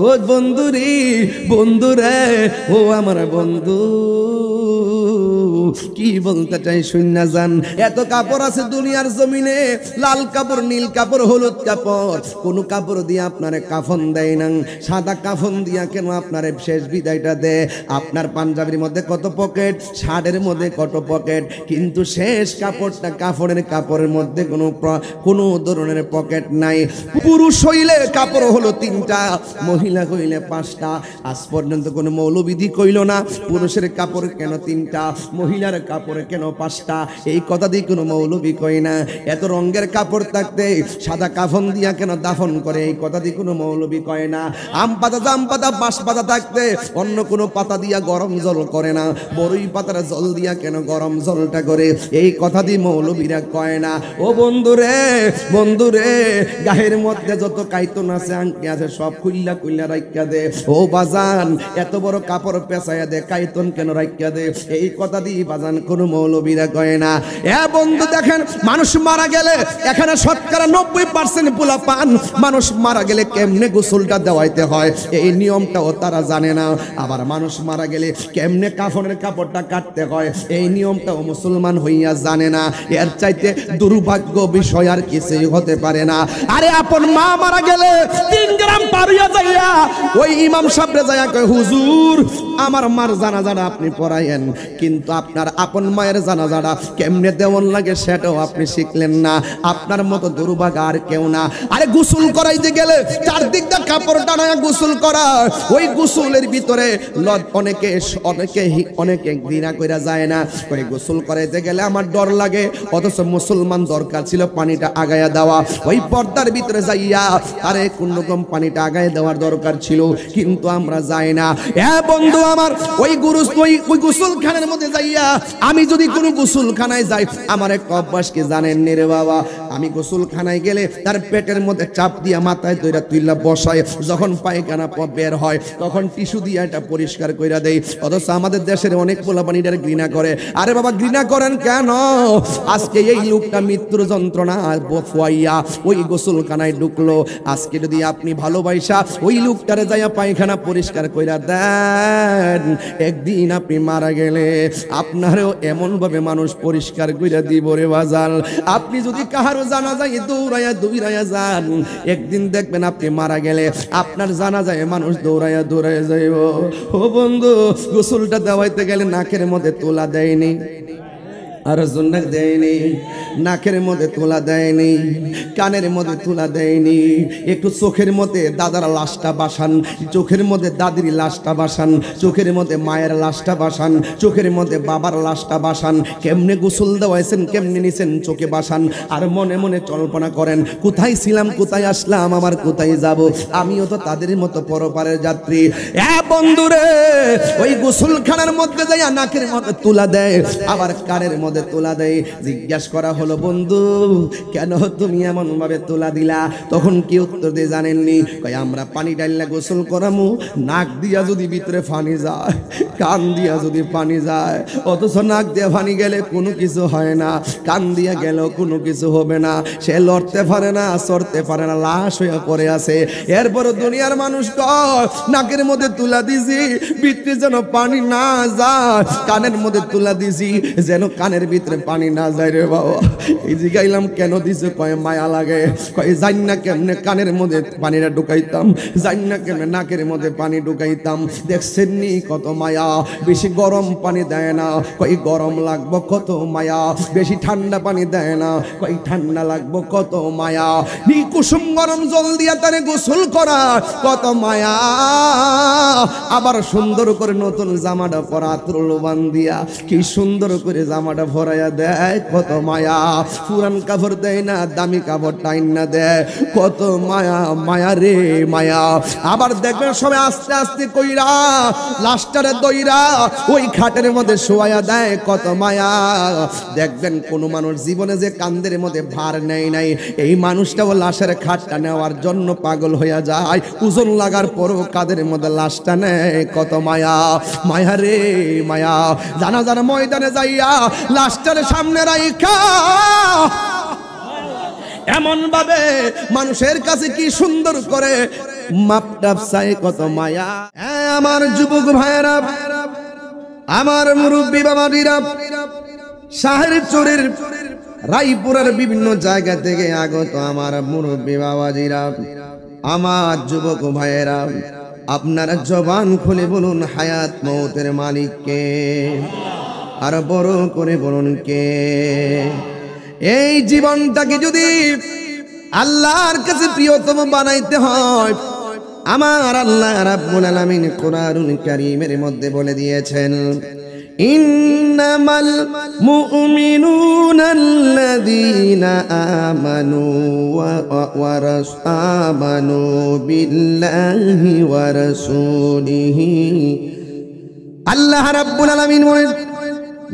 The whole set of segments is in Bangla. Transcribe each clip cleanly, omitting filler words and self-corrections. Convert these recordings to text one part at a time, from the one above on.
ও বন্ধুরি বন্ধুরে ও আমার বন্ধু কি বলতে চাই শুননা যান। এত কাপড় আছে দুনিয়ার জমিনে, লাল কাপড়, নীল কাপড়, হলুদ কাপড়, কোন কাপড় দিয়ে আপনারে কাফন দেয় না। সাদা কাফন দিয়া কেন আপনারে শেষ বিদায়টা দেয়? আপনার পাঞ্জাবির মধ্যে কত পকেট, শার্টের মধ্যে কত পকেট, কিন্তু শেষ কাপড়টা কাপড়ের মধ্যে কোনো ধরনের পকেট নাই। পুরুষ হইলে কাপড় হলো 3টা, মহিলা হইলে 5টা। আজ পর্যন্ত কোনো মৌলবিধি কইল না পুরুষের কাপড় কেন 3টা, মহিলার কাপড় কেন 5টা। এই কথা দিয়ে কোনো মৌলবি কই না। এত রঙের কাপড় থাকতে সাদা কাফন দিয়া কেন দাফন করে, এই কথা দিয়ে কোনো মৌলবি কয় না। আম পাতা, জাম পাতা, বাঁশ পাতা থাকতে অন্য কোনো পাতা দিয়া গরম জল করে না, বড়ই পাতার জল দিয়া কেন গরম জলটা করে, এই কথা দিয়ে মৌলবীরা কয় না। ও বন্ধুরে বন্ধুরে, গায়ের মধ্যে যত কাইতন আছে, আংটি আছে, সব খুইল্লা খুইল্লা রাইখা দে। ও বাজান, এত বড় কাপড় পেঁচাইয়া দে, কাইতন কেন রাইখা দে, এই কথা দিয়ে বাজান কোনো মৌলবীরা কয় না। এ বন্ধু দেখেন, মানুষ মারা গেলে এখানে শতকরা 90% পোলা পান, মানুষ মারা গেলে কেমনে গোসলটা দেওয়াইতে হয় এই নিয়মটাও তারা জানে না। আবার মানুষ মারা গেলে কেমনে কাফনের কাপড়টা কাটতে হয় এই নিয়মটাও মুসলমান হইয়া জানে না। এর চাইতে দুর্ভাগ্য বিষয় আর কিছুই হতে পারে না। আরে আপন মা মারা গেলে 3 গ্রাম পারিয়া যাইয়া ওই ইমাম সাহেবরে যাইয়া কয়, হুজুর আমার মার জানাজাটা আপনি পড়াইয়েন, কিন্তু আপনার আপন মায়ের জানাজাটা কেমনে দেওয়ান লাগে সেটাও আপনি শিখলেন না। আপনার মতো দুর্ভাগা আর কেউ না। আরে গোসল করাইতে গেলে চারদিক দিয়ে কাপড় টানায় গোসল করা, ওই গোসলের ভিতরে অনেকে ঘৃণা কইরা যায় না, ওই গোসল করাইতে গেলে আমার ডর লাগে, অথচ মুসলমান দরকার ছিল পানিটা আগায়া দেওয়া, ওই পর্দার ভিতরে যাইয়া আরে কোন রকম পানিটা আগায় দেওয়ার দরকার ছিল, কিন্তু আমরা যাই না। এ বন্ধু আমার, ওই গোসলখানার মধ্যে যাইয়া আমি যদি কোনো গোসলখানায় যাই, আমার একটা অভ্যাস কি জানেন রে বাবা, আমি গোসলখানায় গেলে তার পেটের মধ্যে চাপ দিয়া মাথায় দইরা তুইলা বসায়, যখন পায়খানা বের হয় তখন টিস্যু দিয়ে এটা পরিষ্কার কইরা দেই। অথচ আমাদের দেশের অনেক পোলাপানিটার ঘৃণা করে। আরে বাবা, ঘৃণা করেন কেন? আজকে এই লোকটা মৃত্যুর যন্ত্রণা বফুয়াইয়া ওই গোসলখানায় ঢুকলো, আজকে যদি আপনি ভালোবাসা ওই লোকটারে যাইয়া পায়খানা পরিষ্কার কইরা দেন, একদিন আপনি মারা গেলে আপনারও এমন ভাবে মানুষ পরিষ্কার কইরা দিব রে বাজাল। আপনি যদি কাহারও জানাজায় দৌড়াইয়া যান, একদিন দেখবেন আপনি মারা গেলে আপনার জানাজায় মানুষ দৌড়াইয়া যাইব। ও বন্ধু, গোসলটা দেওয়াইতে গেলে নাকের মধ্যে তোলা দেয়নি, আর জন্নাক দেয়নি, নাকের মধ্যে তোলা দেয়নি, কানের মধ্যে তোলা দেয়নি, একটু চোখের মধ্যে দাদার লাশটা বাসান, চোখের মধ্যে দাদির লাশটা বাসান, চোখের মধ্যে মায়ের লাশটা বাসান, চোখের মধ্যে বাবার লাশটা বাসান। কেমনে গোসল দেওয়াইছেন, কেমনে নিছেন চোখে বাসান, আর মনে মনে কল্পনা করেন কোথায় ছিলাম, কোথায় আসলাম, আমার কোথায় যাব, আমিও তো তাদের মতো পরপারের যাত্রী। বন্ধুরে, ওই গোসলখানার মধ্যে যাইয়া নাকের মধ্যে তোলা দেয়, আবার কানের মধ্যে তোলা দেয়। জিজ্ঞাসা করা হলো, বন্ধু কেন তুমি এমন ভাবে তোলা দিলা? তখন কি উত্তর দিয়ে জানেননি? কয় আমরা পানি ডাইলা গোসল করামু, নাক দিয়া যদি ভিতরে পানি যায়, কান দিয়া যদি পানি যায়, অথচ নাক দিয়ে পানি গেলে কোনো কিছু হয় না, কান দিয়া গেলেও কোনো কিছু হবে না, সে লড়তে পারে না, চড়তে পারে না, লাশ হয়ে পড়ে আছে। এরপরও দুনিয়ার মানুষ কয় নাকের মধ্যে তুলা দিছি ভিতরে যেন পানি না যায়, কানের মধ্যে তুলা দিছি যেন কানের ভিতরে পানি না যায় রে বাবা। এই জিগাইলাম কেন দিছে? কয় মায়া লাগে। কয় জানি না কেমনে কানের মধ্যে পানিটা ঢুকাইতাম, জানি না কেমনে নাকের মধ্যে পানি ঢুকাইতাম। দেখছেন নি কত মায়া, বেশি গরম পানি দেয় না, কয় গরম লাগবো কত মায়া, বেশি ঠান্ডা পানি দেয় না, কয় ঠান্ডা লাগবো কত মায়া, নি কুসুম গরম জল দিয়া তারে গোসল করা কত মায়া, আবার সুন্দর করে নতুন জামাটা পরা ত্রলবান দিয়া কি সুন্দর করে জামাটা ভরাইয়া দেয় কত মায়া, পুরান কাপড় দেয় না, দামি কাপড় টাইন না দেয়, কত মায়া, মায়া রে মায়া। আবার দেখবেন সবাই আস্তে আস্তে কইরা লাস্টারে দইরা ওই খাটের মধ্যে শোয়া দেয়, কত মায়া। দেখবেন কোন মানুষ জীবনে যে কান্দের মধ্যে ভার নেই নাই, এই মানুষটাও লাশের খাটটা নেওয়ার জন্য পাগল হইয়া যায়, ওজন লাগার পরও কাদের মধ্যে লাশটা নেয়, কত মায়া, মায়া রে মায়া। জানাজার ময়দানে যাইয়া লাশটার সামনে রাইখা এমন ভাবে মানুষের কাছে কি সুন্দর করে মাপটাপ চাই কত মায়া। আমার যুবক ভাইয়েরা, আমার মুরব্বী বাবাজিরা, শাহের চোরের রায়পুরের বিভিন্ন জায়গা থেকে আগত আমার মুরব্বী বাবাজিরা, আমার যুবক ভাইয়েরা, আপনারা জবান খুলে বলুন হায়াত মৌতের মালিক কে? আর বড় করে বলুন কে? এই জীবনটাকে যদি আল্লাহর কাছে প্রিয়তম বানাইতে হয়, আমার আল্লাহ রাব্বুল আলামিন কোরআনুল কারীমের মধ্যে বলে দিয়েছেন, ইন্নামাল মুমিনুনা আল্লাযীনা আমানু বিল্লাহি ওয়া রাসূলিহি। আল্লাহ রাব্বুল আলামিন বলেন,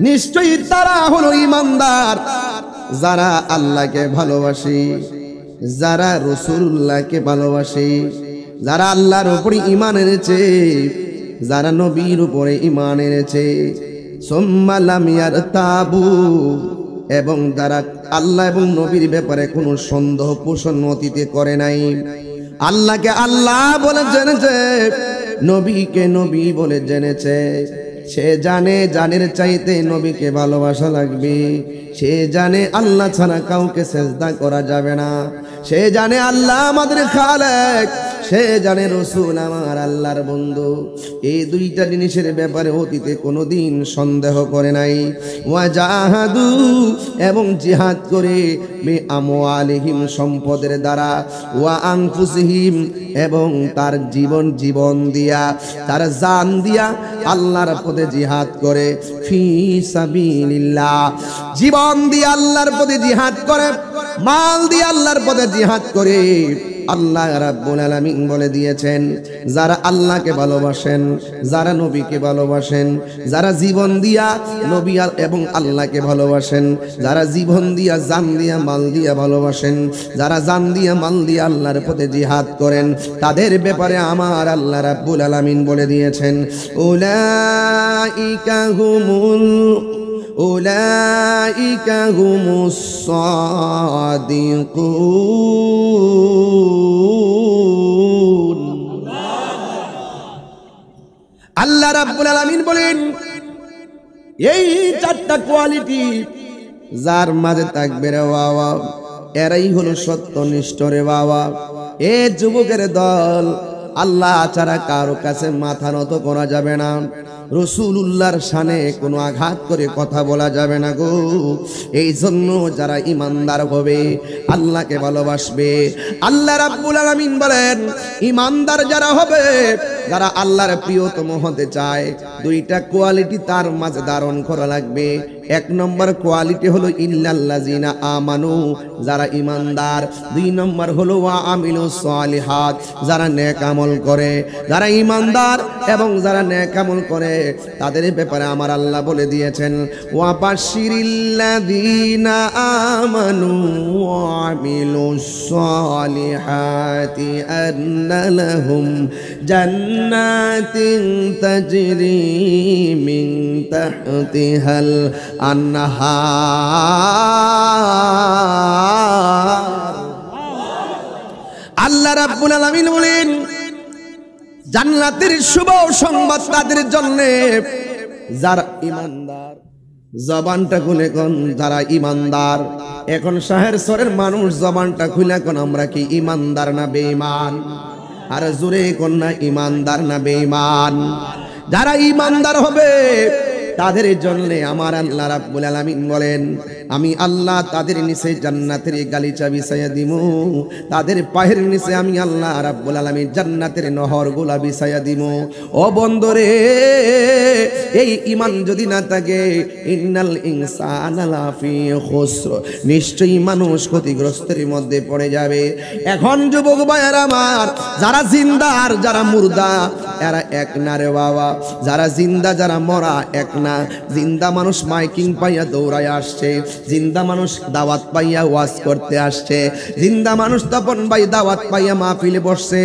নিশ্চয়ই তারা হলো ঈমানদার যারা আল্লাহকে ভালোবাসে, যারা রাসূলুল্লাহকে ভালোবাসে, যারা আল্লাহর উপরে ঈমান এনেছে, যারা নবীর উপরে ঈমান এনেছে, সুম্মা লাম ইয়ারতাবু, এবং যারা আল্লাহ এবং নবীর ব্যাপারে কোনো সন্দেহ পোষণ অতীতে করে নাই। আল্লাহকে আল্লাহ বলে জেনেছে, নবীকে নবী বলে জেনেছে। সে জানে জানের চাইতে নবীকে ভালোবাসা লাগবে। সে জানে আল্লাহ ছাড়া কাউকে সেজদা করা যাবে না। সে জানে আল্লাহ আমাদের খালেক। সে জানে রাসূল আমার আল্লাহর বন্ধু। এই দুইটা জিনিসের ব্যাপারে অতীতে কোনোদিন সন্দেহ করে নাই। ওয়াজাহাদু, এবং জিহাদ করে, বে আমওয়ালিহিম, সম্পদের দ্বারা, ওয়া আনফুসিহিম, এবং তার জীবন দিয়া, তার জান দিয়া আল্লাহর পথে জিহাদ করে। ফি সাবিলিল্লাহ, জীবন দিয়ে আল্লাহর পথে জিহাদ করে, মাল দিয়ে আল্লাহর পথে জিহাদ করে। আল্লাহ রাব্বুল আলামিন বলে দিয়েছেন, যারা আল্লাহকে ভালোবাসেন, যারা নবীকে ভালোবাসেন, যারা জীবন দিয়া নবী এবং আল্লাহকে ভালোবাসেন, যারা জীবন দিয়া জান দিয়া মাল দিয়া ভালোবাসেন, যারা জান দিয়া মাল দিয়া আল্লাহর পথে জিহাদ করেন, তাদের ব্যাপারে আমার আল্লাহ রাব্বুল আলামিন বলে দিয়েছেন, উলাইকা হুমুস সাদিকুন। আল্লাহ রাব্বুল আলামিন বলেন, এই চারটা কোয়ালিটি যার মাঝে থাকবে রে বাবা, এরাই হলো সত্যনিষ্ঠ রে বাবা। এ যুবকের দল, আল্লাহ ছাড়া কারো কাছে মাথা নত করা যাবে না। রাসূলুল্লাহর শানে কোনো আঘাত করে কথা বলা যাবে না গো। এই জন্য যারা ঈমানদার হবে, আল্লাহকে ভালোবাসবে, আল্লাহ রাব্বুল আলামিন বলেন, ঈমানদার যারা হবে, যারা আল্লাহর প্রিয়তম হতে চায়, দুইটা কোয়ালিটি তার মাঝে ধারণ করা লাগবে। এক নম্বর কোয়ালিটি হলো ইল্লাল্লাযিনা আমানু, যারা ঈমানদার। দুই নম্বর হলো ওয়া আমিলুস সালিহাত, যারা নেক আমল করে। যারা ঈমানদার এবং যারা নেক আমল করে, তাদের ব্যাপারে আমার আল্লাহ বলে দিয়েছেন, ওয়া বাশশিরিল্লাযিনা আমানু ওয়া আমিলুস সালিহাতি আন্না লাহুম জান্নাতিন তাজরি মিন তাহতিহাল আনহার। আল্লাহ রাব্বুল আলামিন বলেন, জান্নাতের শুভ সংবাদ তাদের জন্য যারা ঈমানদার। জবানটা খুলে কোন যারা ঈমানদার। এখন শাহের সরের মানুষ জবানটা খুলে কোন আমরা কি ঈমানদার না বেঈমান? আর জোরে কোন না ঈমানদার না বেঈমান? যারা ঈমানদার হবে তাদের জন্য আমার আল্লাহ রাব্বুল আলামিন বলেন, আমি আল্লাহ তাদের নিচে জান্নাতের গালিচা বিছাইয়া দিমু। তাদের পায়ের নিচে আমি আল্লাহ রাব্বুল আলামিন জান্নাতের নহরগুলা বিছাইয়া দিমু। ও বন্ধুরে, এই ঈমান যদি না থাকে, ইন্নাল ইনসানা লাফি খুসর, নিশ্চয়ই মানুষ ক্ষতিগ্রস্তের মধ্যে পড়ে যাবে। এখন যুবক ভাইয়েরা আমার, যারা জিন্দা আর যারা মুর্দা এরা এক না রে বাবা। যারা জিন্দা যারা মরা এক না। জিন্দা মানুষ মাইকিং পাইয়া দৌড়ায় আসছে, জিন্দা মানুষ দাওয়াত পাইয়া ওয়াজ করতে আসছে, জিন্দা মানুষ তপন ভাই দাওয়াত পাইয়া মাহফিলে বসছে,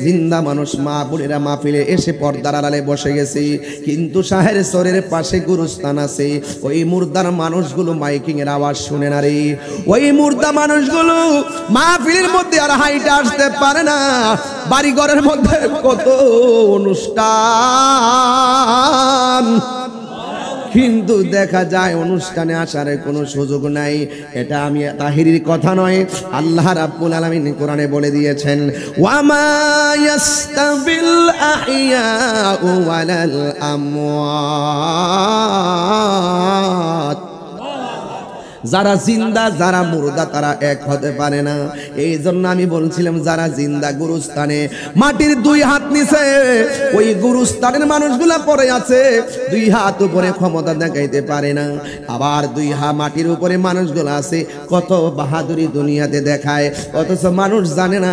জিন্দা মানুষ মা বোনেরা মাহফিলে এসে পর্দার আড়ালে বসে গেছে। কিন্তু শাহের সরের পাশে গুরুস্থান আছে, ওই মুর্দার মানুষগুলো মাইকিং এর আওয়াজ শুনে না রে। ওই মুর্দা মানুষগুলো মাহফিলের মধ্যে আর হাইটে আসতে পারে না। বাড়ি ঘরের মধ্যে কত অনুষ্ঠান, কিন্তু দেখা যায় অনুষ্ঠানে আসার কোনো সুযোগ নাই। এটা আমি তাহিরির কথা নয়, আল্লাহ রাব্বুল আলামিন কোরআনে বলে দিয়েছেন, ওয়ামা ইয়াস্তাবিল আহইয়াউ ওয়ালাল আমওয়াত। যারা জিন্দা যারা মুর্দা তারা এক হতে পারে না। এই জন্য আমি বলছিলাম যারা জিন্দা গুরুস্থানে মাটির দুই হাত নিচে ওই গুরুস্থানের মানুষগুলা পড়ে আছে, দুই হাত উপরে ক্ষমতা দেখাইতে পারে না। আবার দুই হাত মাটির উপরে মানুষগুলো আছে কত বাহাদুরি দুনিয়াতে দেখায়, অথচ মানুষ জানে না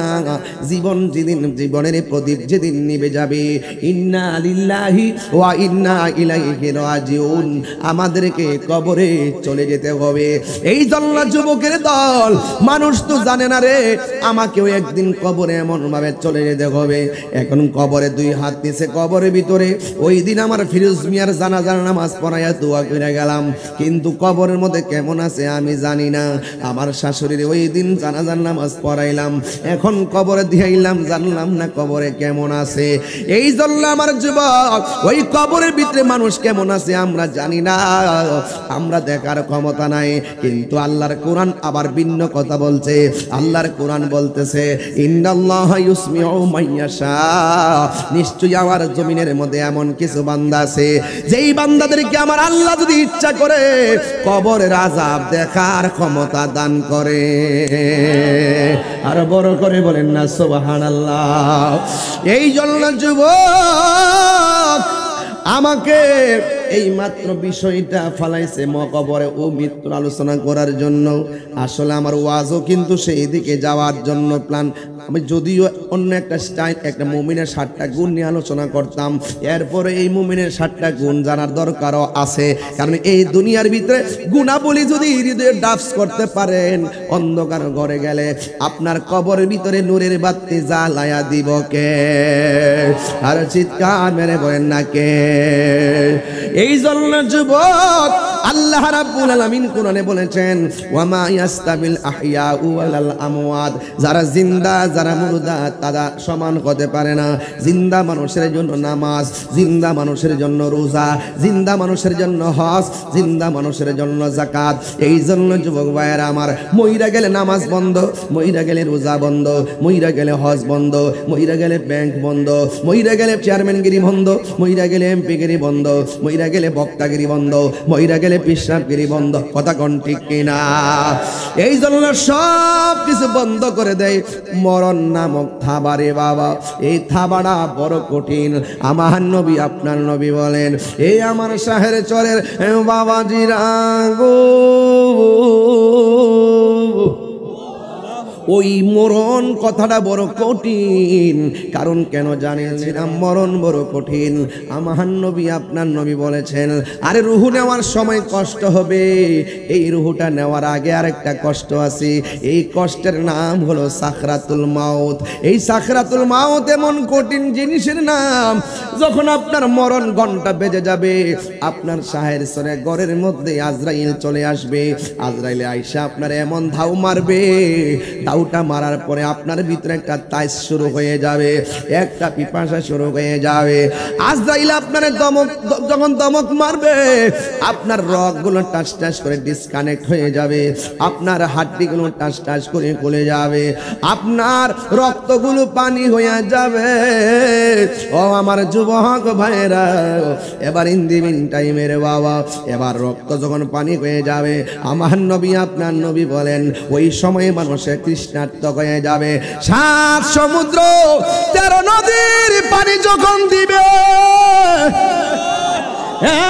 জীবন যেদিন জীবনের প্রদীপ যেদিন নিভে যাবে, ইন্না লিল্লাহি ওয়া ইন্না ইলাইহি রাজিউন, আমাদেরকে কবরে চলে যেতে হবে। এই জন্য যুবকের দল মানুষ তো জানে না রে আমাকেও একদিন কবরে এমন ভাবে চলে যেতে হবে। এখন কবরে দুই হাত নিচে কবরের ভিতরে, ওই দিন আমার ফিরোজ মিয়ার জানাজার নামাজ পড়াইয়া দোয়া করে গেলাম, কিন্তু কবরের মধ্যে কেমন আছে আমি জানি না। আমার শাশুড়ির ওই দিন জানাজার নামাজ পড়াইলাম, এখন কবরে দিয়াইলাম, জানলাম না কবরে কেমন আছে। এই জন্য আমার যুবক ওই কবরের ভিতরে মানুষ কেমন আছে আমরা জানি না, আমরা দেখার ক্ষমতা নাই। কিন্তু আল্লাহর কোরআন আবার ভিন্ন কথা বলছে। আল্লাহর কোরআন বলতেছে, ইন্নাল্লাহা ইউসমিউ মাইয়াশা, নিশ্চয়ই আমার জমিনের মধ্যে এমন কিছু বান্দা আছে যেই বান্দাদেরকে আমার আল্লাহ যদি ইচ্ছা করে কবরের আযাব দেখার ক্ষমতা দান করে। আর বড় করে বলেন না সুবহানাল্লাহ। এই জন্য যুবক আমাকে এই মাত্র বিষয়টা ফালাইছে মকবরে ও মৃত্যুর আলোচনা করার জন্য। আসলে আমার ওয়াজও কিন্তু সেই দিকে যাওয়ার জন্য প্ল্যান। আমি যদিও অন্য একটা স্টাইল একটা মুমিনের 7টা গুণ নিয়ে আলোচনা করতাম, এরপরে এই মুমিনের 7টা গুণ জানার দরকারও আছে। কারণ এই দুনিয়ার ভিতরে গুণাবলী যদি হৃদয়ে ডাবস করতে পারেন, অন্ধকার ঘরে গেলে আপনার কবরের ভিতরে নূরের বাতি জ্বালায়া দিব কে? আর চিৎকার মেরে বলেন না কে? এই জন্য যুবক আল্লাহ রাব্বুল আলামিন কোরআনে বলেছেন, ওয়ামা ইয়াস্তাবিল আহইয়াউ ওয়ালাল আমওয়াত, যারা জিন্দা যারা মুর্দা তারা সমান হতে পারে না। জিন্দা মানুষের জন্য নামাজ, জিন্দা মানুষের জন্য রোজা, জিন্দা মানুষের জন্য হজ, জিন্দা মানুষের জন্য যাকাত। এই জন্য যুবক ভাইয়েরা আমার, মইরা গেলে নামাজ বন্ধ, মইরা গেলে রোজা বন্ধ, মইরা গেলে হজ বন্ধ, মইরা গেলে ব্যাংক বন্ধ, মইরা গেলে চেয়ারম্যানগিরি বন্ধ, মইরা গেলে এমপিগিরি বন্ধ, মইরা গেলে বক্তাগিরি বন্ধ, মইরা গেলে পিশাবগিরি বন্ধ। কথা কোন ঠিক কিনা? এই জন্য সব কিছু বন্ধ করে দেয় মরণ নামক থাবারে বাবা। এই থাবাটা বড় কঠিন। আমার নবী আপনার নবী বলেন, এই আমার শাহের চরের বাবাজিরা গো, ওই মরণ কথাটা বড় কঠিন। কারণ কেন জানেন? মরণ বড় কঠিন। আমার নবী আপনার নবী বলেছেন, আরে রুহু নেওয়ার সময় কষ্ট হবে, এই রুহুটা নেওয়ার আগে আরেকটা কষ্ট আছে। এই কষ্টের নাম হলো সাকরাতুল মাউত। এই সাকরাতুল মাউত এমন কঠিন জিনিসের নাম, যখন আপনার মরণ ঘন্টা বেজে যাবে, আপনার শাহের সরে ঘরের মধ্যে আজরাইল চলে আসবে। আজরাইলে আইসা আপনার এমন ধাউ মারবে, ধাউটা মারার পরে আপনার ভিতরে একটা তাইস শুরু হয়ে যাবে, একটা পিপাসা শুরু হয়ে যাবে। আজরাইল আপনার যখন দমক মারবে, আপনার রগগুলো টাস টাস করে ডিসকানেক্ট হয়ে যাবে, আপনার হাড্ডিগুলো টাস টাস করে খুলে যাবে, আপনার রক্তগুলো পানি হয়ে যাবে। ও আমার যুবক ভাইরা, এবার ইন দি মিন টাইমের বাবা, এবার রক্ত যখন পানি হয়ে যাবে, আমার নবী আপনার নবী বলেন, ওই সময় মানুষের তৃষ্ণার্ত হয়ে যাবে। 7 সমুদ্র 13 নদীর পানি যখন দিবে,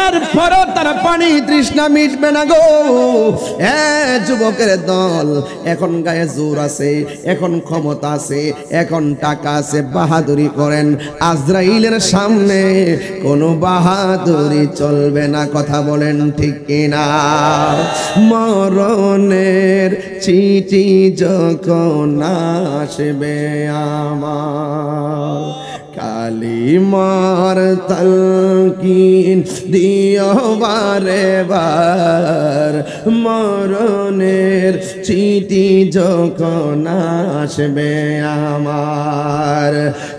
এরপরও তার পানি তৃষ্ণা মিটবে না গো। যুবকের দল, এখন গায়ে জোর আছে, এখন ক্ষমতা আছে, এখন টাকা আছে, বাহাদুরি করেন। আজরাইলের সামনে কোনো বাহাদুরি চলবে না, কথা বলেন ঠিক কিনা? মরণের চিঠি যখন আসবে আমার, কালিমার তালকিন দিও বারে বার। মরণের চিঠি যখন আসবে আমার,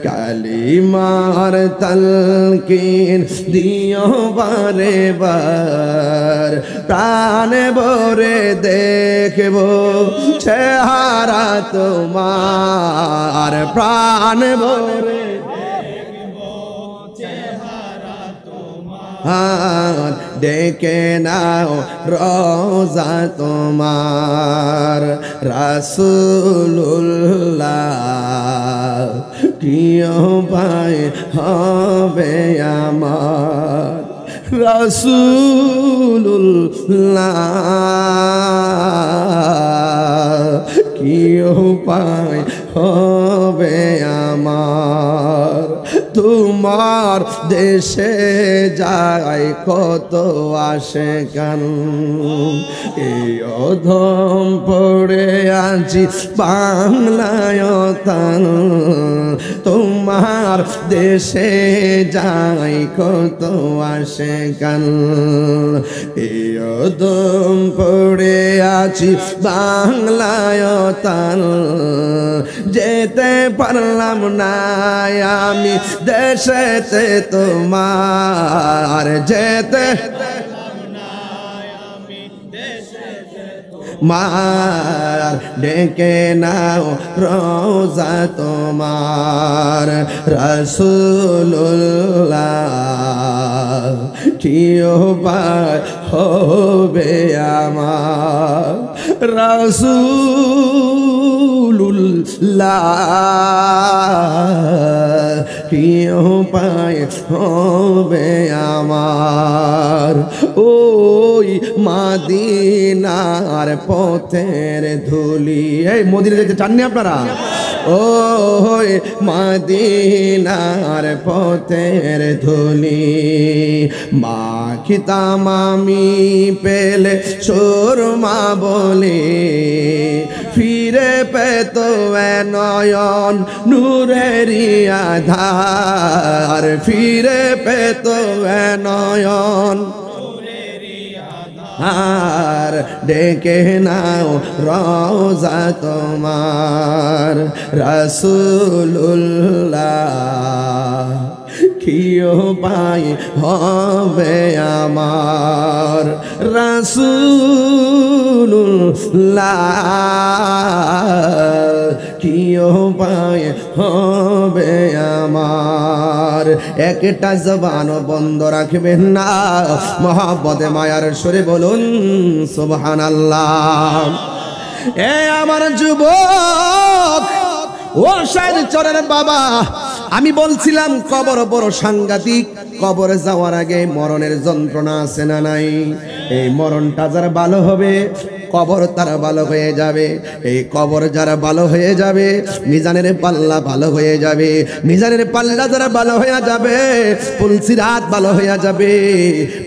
কালিমার তালকিন দিও বারে বার। প্রাণে ভরে দেখব চেহারা তোমার, প্রাণ ভরে হাত ডেকে নাও রোজা তোমার। রাসূলুল্লাহ কি উপায় হবে আমার, রাসূলুল্লাহ কি উপায় হবে আমার। তোমার দেশে যায় কত আশিকান, এই অধম পড়ে আছি বাংলায় তান। তোমার দেশে যায় কত আশিকান, এই অধম পড়ে আছি বাংলায় তান। যেতে পারলাম না আমি দেশেতে তোমার, যেতে মার ডেকে নাও রোজা তোমার। রাসূলুল্লাহ কি উপায় হবে আমার, রাসূলুল্লাহ কি উপায় হবে আমার। ওই মদিনার পথের ধুলি, এই মদিনা যেতে চাননি আপনারা? ওই মদিনার পথের ধুলি মাখিতাম আমি পেলে সুরমা বলে। ফিরে পেত নয়ন নূরেরি আধার, ফিরে পেত নয়ন আর ডেকে নাও রোজা তোমার। রাসূলুল্লাহ কি উপায় হবে আমার, রাসূলুল্লাহ কি উপায় হবে আমার। একটা জবান বন্ধ রাখবেন না, মহব্বতে মায়ার সুরে বলুন সুবহানাল্লাহ। এ আমার যুবক, ও শাহের চরের বাবা, আমি বলছিলাম কবর বড় সাংঘাতিক। কবরে যাওয়ার আগে মরণের যন্ত্রণা আছে না নাই? এই মরণটা যারা ভালো হবে, কবর তারা ভালো হয়ে যাবে। এই কবর যারা ভালো হয়ে যাবে, মিজানের পাল্লা ভালো হয়ে যাবে। মিজানের পাল্লা যারা ভালো হয়ে যাবে, পুলসিরাত ভালো হয়ে যাবে।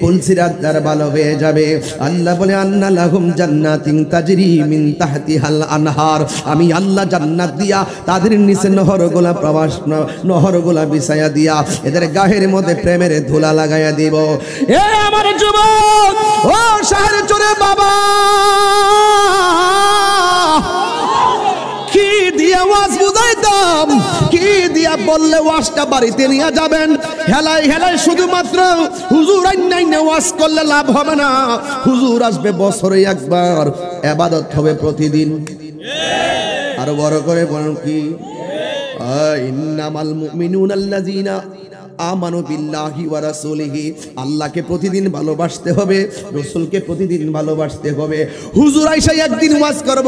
পুলসিরাত যারা ভালো হয়ে যাবে, আল্লাহ বলে আন্না লাহুম জান্নাতিন তাজরি মিন তাহতিহাল আনহার, আমি আল্লাহ জান্নাত দিয়া তাদের নিচে নহরগুলা প্রবাস, নহরগুলা বিছায়া দিয়া এদের গায়ের মধ্যে প্রেমের ধুলা লাগাইয়া দিব। এ আমার যুবক, ও শাহের চোরে বাবা, কি দিয়া ওয়াজ বুঝাইতাম, কি দিয়া বললে ওয়াজটা বাড়িতে নিয়ে যাবেন। হেলাই হেলাই শুধুমাত্র হুজুর আইনাইনে ওয়াজ করলে লাভ হবে না। হুজুর আসবে বছরে একবার, ইবাদত হবে প্রতিদিন। আরো বড় করে বলুন কি, ইন্নামাল মুমিনুনা আল্লাযিনা আমানু বিল্লাহি ওয়া রাসূলিহি, আল্লাহকে প্রতিদিন ভালোবাসতে হবে, রাসূলকে প্রতিদিন ভালোবাসতে হবে। হুজুর আইসা একদিন ওয়াজ করব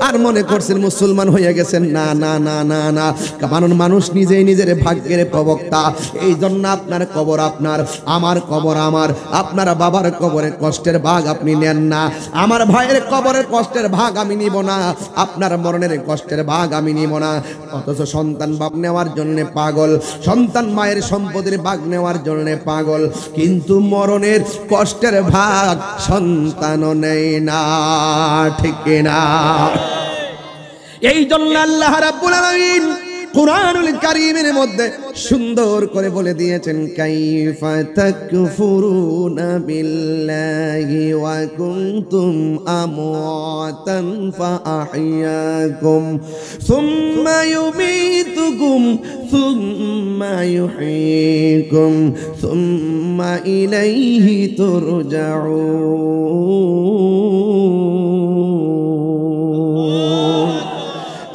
আর মনে করছেন মুসলমান হয়ে গেছেন, না না না না না, কারণ মানুষ নিজেই নিজের ভাগ্যের প্রবক্তা। এই জন্য আপনার কবর আপনার, আমার কবর আমার, আপনার বাবার কবরের কষ্টের ভাগ আপনি নেন না, আমার ভাইয়ের কবরের কষ্টের ভাগ আমি নিব না, আপনার মরণের কষ্টের ভাগ আমি নিব না। অথচ সন্তান বাপ নেওয়ার জন্য পাগল, সন্তান মায়ের সম্পদের ভাগ নেওয়ার জন্য পাগল, কিন্তু মরণের কষ্টের ভাগ সন্তানও নেই না, ঠিক না? এই জন্য আল্লাহ রাব্বুল আলামিন কুরআনুল কারীমের মধ্যে সুন্দর করে বলে দিয়েছেন, কাইফা তাকফুরুনা বিল্লাহি ওয়া কুনতুম আমওয়াতান ফাআহইয়াকুম সুম্মা ইউমীতুকুম সুম্মা ইউহয়ীকুম সুম্মা ইলাইহি তুরজাউন।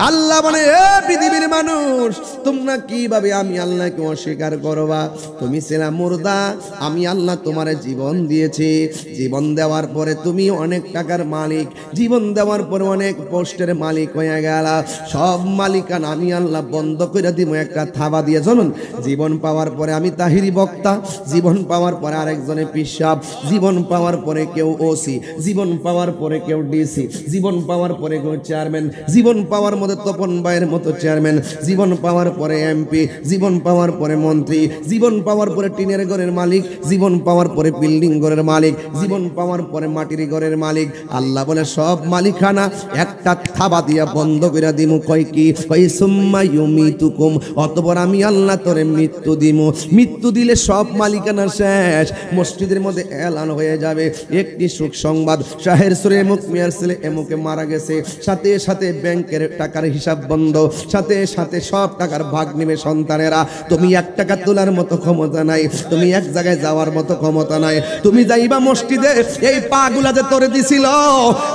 আল্লাহ বলে, এ পৃথিবীর মানুষ, তোমরা কিভাবে আমি আল্লাহকে অস্বীকার করবা? তুমি ছিলা মুর্দা, আমি আল্লাহ তোমার জীবন দিয়েছি, জীবন দেওয়ার পরে তুমি অনেক টাকার মালিক, জীবন দেওয়ার পরে অনেক পোস্টের মালিক হয়ে গেল, সব মালিকানা আমি আল্লাহ বন্ধ করে দিব একটা থাবা দিয়ে। চলুন, জীবন পাওয়ার পরে আমি তাহিরি বক্তা, জীবন পাওয়ার পরে আরেকজনে পিসাব, জীবন পাওয়ার পরে কেউ ওসি, জীবন পাওয়ার পরে কেউ ডিসি, জীবন পাওয়ার পরে কেউ চেয়ারম্যান, জীবন পাওয়ার মধ্যে তপন ভাইয়ের মতো চেয়ারম্যান, জীবন পাওয়ার পরে এমপি, জীবন পাওয়ার পরে মন্ত্রী, জীবন পাওয়ার পরে টিনের ঘরের মালিক, জীবন পাওয়ার পরে বিল্ডিং ঘরের মালিক, জীবন পাওয়ার পরে মাটির ঘরের মালিক। আল্লাহ বলে, সব মালিকানা একটা থাবা দিয়া বন্ধ করে দিমু। কয় কি? কয় সুম্মা ইউমীতুকুম, অতঃপর আমি আল্লাহ তোরে মৃত্যু দিমু। মৃত্যু দিলে সব মালিকানা শেষ। মসজিদের মধ্যে এলান হয়ে যাবে, একটি সুখ সংবাদ, শাহের সুরে এমুক মিয়ার ছেলে এমুকে মারা গেছে, সাথে সাথে ব্যাংকের টাকার হিসাব বন্ধ, সাথে সাথে সব টাকার ভাগ নেবে সন্তানেরা। তুমি 1 টাকা তোলার মতো ক্ষমতা নাই, তুমি এক জায়গায় যাওয়ার মতো ক্ষমতা নাই। তুমি যাইবা মসজিদে, এই পা গুলা যে তোরে দিছিল,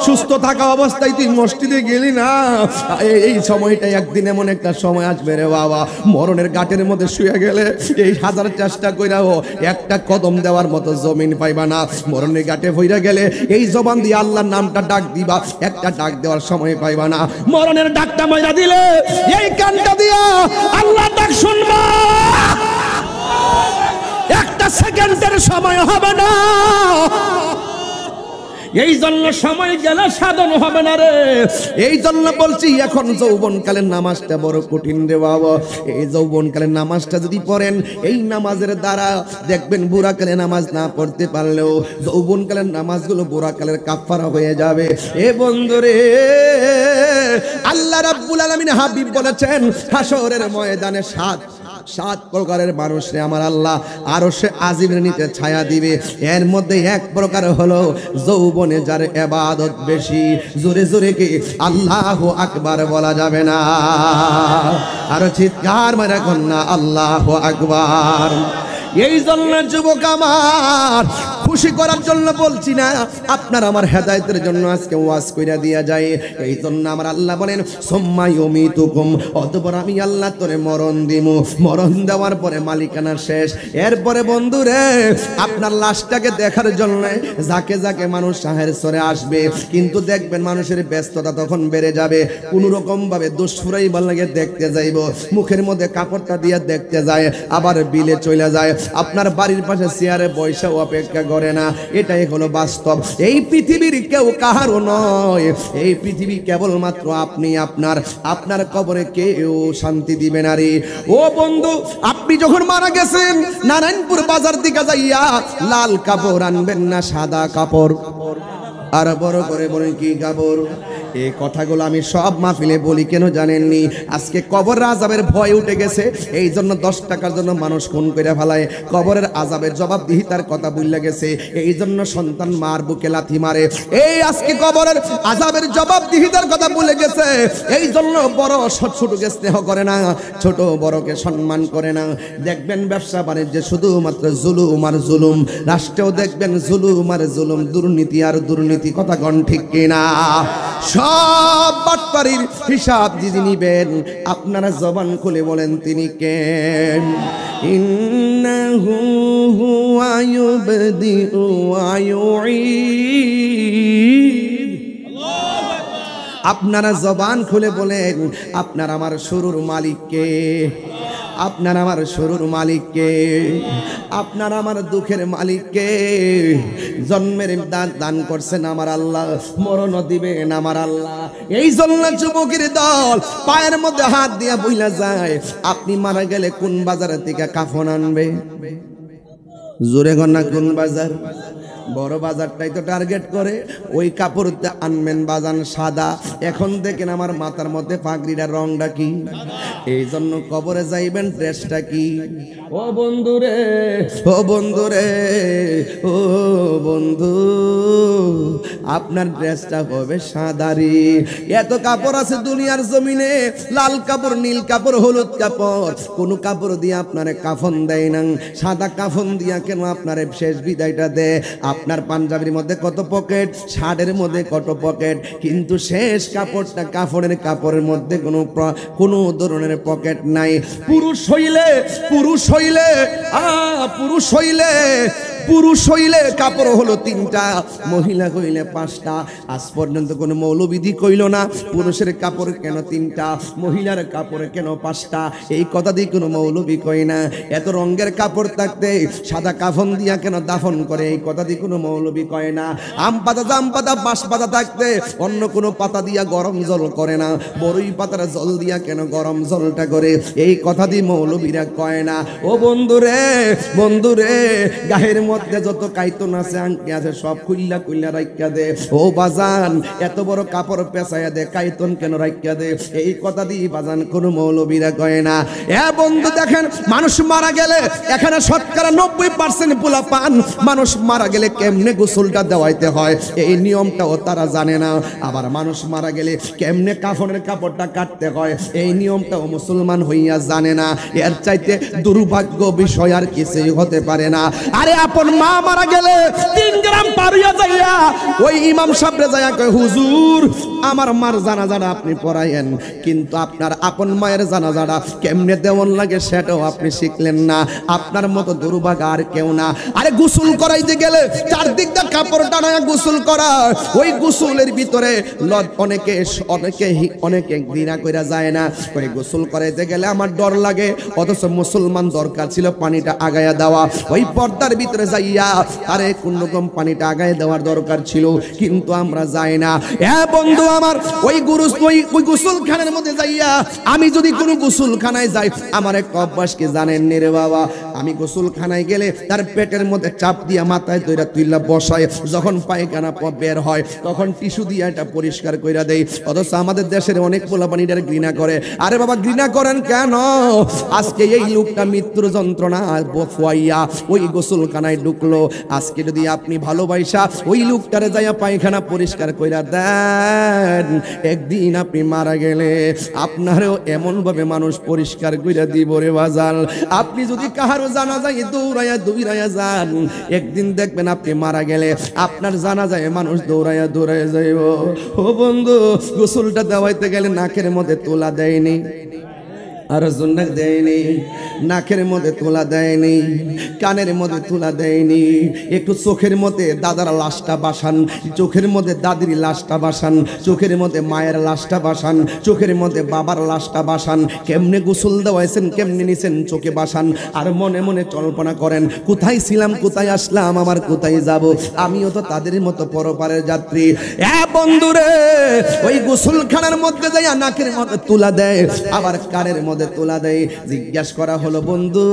সুস্থ থাকা অবস্থায় তুই মসজিদে গেলি না, এই সময়টা একদিন এমন একটা সময় আসবে রে বাবা, মরণের গাটের মধ্যে শুয়ে গেলে এই হাজার চেষ্টা কইরাও একটা কদম দেওয়ার মতো জমিন পাইবা না। মরণের গাটে ভইরা গেলে এই জবান দিয়ে আল্লাহর নামটা ডাক দিবা, একটা ডাক দেওয়ার সময় পাইবা না। মরণের ডাকটা মাইরা দিলে এই কানটা দিয়া আল্লাহ ডাক শুনবা, একটা সেকেন্ডের সময় হবে না। এই জন্য সময় গেলে সাধন হবে না রে। এই জন্য বলছি, এখন যৌবনকালের নামাজটা বড় কঠিন রে বাবা। এই যৌবনকালের নামাজটা যদি পড়েন, এই নামাজের দ্বারা দেখবেন বুড়াকালে নামাজ না পড়তে পারলেও যৌবনকালের নামাজগুলো বুড়াকালের কাফারা হয়ে যাবে। এ বন্ধুরে, আল্লাহ রাব্বুল আলামিন হাবিব বলেছেন, হাসরের ময়দানে সাত প্রকারের মানুষে আমার আল্লাহ আরশে আজিমের নিচে ছায়া দিবে। এর মধ্যে এক প্রকার হলো যৌবনে যার ইবাদত বেশি। জোরে জোরে কি আল্লাহু আকবার বলা যাবে না? আর চিৎকার মারা কন্যা আল্লাহু আকবার। এই জন্য যুবক আমার, খুশি করার জন্য বলছি না, আপনার আমার হেদায়েতের জন্য আজকে ওয়াজ কইরা দিয়া যায়। এই জন্য আমার আল্লাহ বলেন, সুম্মা ইউমীতুকুম, অতঃপর আমি আল্লাহ তোরে মরণ দিমু। মরণ দেওয়ার পরে মালিকানা শেষ। এরপরে বন্ধুরে, আপনার লাশটাকে দেখার জন্য যাকে যাকে মানুষ শাহের সরে আসবে, কিন্তু দেখবেন মানুষের ব্যস্ততা তখন বেড়ে যাবে। কোন রকম ভাবে দুষ্ফুরাই লাগে দেখতে যাইব, মুখের মধ্যে কাপড়টা দিয়ে দেখতে যায়, আবার বিলে চলে যায়। আপনার বাড়ির পাশে চেয়ারে বৈশা অপেক্ষা করে না। এটাই হলো বাস্তব। এই পৃথিবীর কেউ কাহারও নয়, এই পৃথিবী কেবলমাত্র আপনি। আপনার কবরে কেউ শান্তি দিবে না রে। ও বন্ধু, আপনি যখন মারা গেছেন, নারায়ণপুর বাজার দিকে যাইয়া লাল কাপড় আনবেন না সাদা কাপড়। আর বড় করে বলেন, কি কাপড়? এই কথাগুলো আমি সব মাহফিলে বলি, কেন জানেননি? আজকে কবর আযাবের ভয় উঠে গেছে, এই জন্য 10 টাকার জন্য মানুষ খুন করে ফেলায়। কবরের আযাবের জবাবদিহিতার কথা ভুলে গেছে, এই জন্য সন্তান মার বুকে লাথি মারে। এই আজকে কবরের আযাবের জবাবদিহিতার কথা ভুলে গেছে, এই জন্য বড় ছোটকে স্নেহ করে না, ছোট বড়কে সম্মান করে না। দেখবেন ব্যবসা বাণিজ্যে শুধুমাত্র জুলুম আর জুলুম, রাষ্ট্রেও দেখবেন জুলুম আর জুলুম, দুর্নীতি আর দুর্নীতি। কথা কোন ঠিক কিনা? সব বাটপারির হিসাব যিনি নিবেন, আপনারা জবান খুলে বলেন তিনি কে? ইন্না হুয়া ইউবদিউ ওয়া ইউঈদ। আপনারা জবান খুলে বলেন, আপনার আমার শুরুর মালিক কে? আপনার আমার শুরুর মালিক কে? আপনার আমার দুঃখের মালিক কে? জন্মের দান করছেন আমার আল্লাহ, মরণ দিবেন আমার আল্লাহ। এই জন্য যুবকের দল পায়ের মধ্যে হাত দিয়া বইলা যায়, আপনি মারা গেলে কোন বাজার থেকে কাফন আনবে? জোরে গন্না কোন বাজার? বড় বাজারটাই তো টার্গেট করে। ওই কাপড় আনবেন বাজান সাদা। এখন দেখেন আমার মাথার মধ্যে পাগড়িটার রংটা কি? এই জন্য কবরে যাইবেন ড্রেসটা কি? ও বন্ধু রে, ও বন্ধু রে, ও বন্ধু, আপনার ড্রেসটা হবে সাদারি। এত কাপড় আছে দুনিয়ার জমিনে, লাল কাপড়, নীল কাপড়, হলুদ কাপড়, কোন কাপড় দিয়ে আপনারে কাফন দেয় না। সাদা কাফন দিয়া কেন আপনারে শেষ বিদায়টা দেয়? আপনার পাঞ্জাবির মধ্যে কত পকেট, শার্টের মধ্যে কত পকেট, কিন্তু শেষ কাপড়টা কাপড়ের কাপড়ের মধ্যে কোনো ধরনের পকেট নাই। পুরুষ হইলে পুরুষ হইলে কাপড় হলো 3টা, মহিলা হইলে 5টা। আজ পর্যন্ত কোনো মৌলবিধি কইল না পুরুষের কাপড় কেন 3টা, মহিলার কাপড় কেন 5টা। এই কথা দিয়ে কোনো মৌলবি কই না। এত রঙের কাপড় থাকতে সাদা কাফন দিয়া কেন দাফন করে? এই কথা দিয়ে কোনো মৌলবি কয় না। আম পাতা, জাম পাতা, বাঁশ পাতা থাকতে অন্য কোনো পাতা দিয়া গরম জল করে না। বড়ই পাতার জল দিয়া কেন গরম জলটা করে? এই কথা দিয়ে মৌলবিরা কয় না। ও বন্ধুরে, বন্ধুরে, গায়ের মধ্যে যত কাইতন আছে, আংটি আছে, সব খুইল্লা খুইল্লা রাইখা দে। ও বাজান, এত বড় কাপড় পেঁচাইয়া দে, কাইতন কেন রাইখা দে? এই কথা দিয়ে বাজান কোনো মৌলবীরা কয় না। এ বন্ধু দেখেন, মানুষ মারা গেলে এখানে শতকরা 90% পোলা পান, মানুষ মারা গেলে কেমনে গোসলটা দেওয়াইতে হয় এই নিয়মটাও তারা জানে না। আবার মানুষ মারা গেলে কেমনে কাফনের কাপড়টা কাটতে হয় এই নিয়মটাও মুসলমান হইয়া জানে না। এর চাইতে দুর্ভাগ্য বিষয় আর কিছুই হতে পারে না। আরে আপন মা মারা গেলে 3 গ্রাম পারিয়া যাইয়া ওই ইমাম সাহেবরে যাইয়া কয়, হুজুর আমার মার জানাজাটা আপনি পড়াইয়েন, কিন্তু আপনার আপন মায়ের জানাজাটা কেমনে দেওয়ান লাগে সেটাও আপনি শিখলেন না। আপনার মতো দুর্ভাগা আর কেউ না। আরে গোসল করাইতে গেলে চারদিক দিয়ে কাপড় টানায় গোসল করা, ওই গোসলের ভিতরে অনেকে ঘৃণা কইরা যায় না, করে গোসল করাইতে গেলে আমার ডর লাগে। অথচ মুসলমান দরকার ছিল পানিটা আগায়া দেওয়া। ওই পর্দার ভিতরে যাইয়া আরে কোন রকম পানিটা আগায় দেওয়ার দরকার ছিল, কিন্তু আমরা যাই না। এ বন্ধু আমার, ওই গোসলখানার মধ্যে যাইয়া আমি যদি কোনো গোসলখানায় যাই, আমার একটা অভ্যাস কি জানেন নি রে বাবা? আমি গোসলখানায় গেলে তার পেটের মধ্যে চাপ দিয়া মাথায় তৈরা তুইলা বসায়, যখন পায়খানা বের হয় তখন টিস্যু দিয়ে এটা পরিষ্কার কইরা দেই। অথচ আমাদের দেশের অনেক পোলা পানিটার ঘৃণা করে। আরে বাবা, ঘৃণা করেন কেন? আজকে এই লোকটা মৃত্যুর যন্ত্রণা বফুয়াইয়া ওই গোসলখানায় ঢুকলো। আজকে যদি আপনি ভালোবাসা ওই লোকটারে যাইয়া পায়খানা পরিষ্কার কইরা দেন, একদিন আপনি মারা গেলে আপনারও এমন ভাবে মানুষ পরিষ্কার কইরা দিব রে বাজাল। আপনি যদি কাহারও জানাজায় দৌড়াইয়া যান, একদিন দেখবেন আপনি মারা গেলে আপনার জানাজায় মানুষ দৌড়াইয়া যাইব। ও বন্ধু, গোসলটা দেওয়াইতে গেলে নাকের মধ্যে তোলা দেয়নি, আর জন্য দেয়নি, নাকের মধ্যে তোলা দেয়নি, কানের মধ্যে তোলা দেয়নি। একটু চোখের মধ্যে দাদার লাশটা বাসান, চোখের মধ্যে দাদির লাশটা বাসান, চোখের মধ্যে মায়ের লাশটা বাসান, চোখের মধ্যে বাবার লাশটা বাসান। কেমনে গোসল দেওয়াইছেন, কেমনে নিছেন চোখে বাসান। আর মনে মনে কল্পনা করেন, কোথায় ছিলাম, কোথায় আসলাম, আমার কোথায় যাব, আমিও তো তাদের মতো পরপারের যাত্রী। বন্ধুরে, ওই গোসলখানার মধ্যে যাইয়া নাকের মধ্যে তোলা দেয়, আবার কানের মধ্যে তোলা দেয়। জিজ্ঞাসা করা হলো, বন্ধু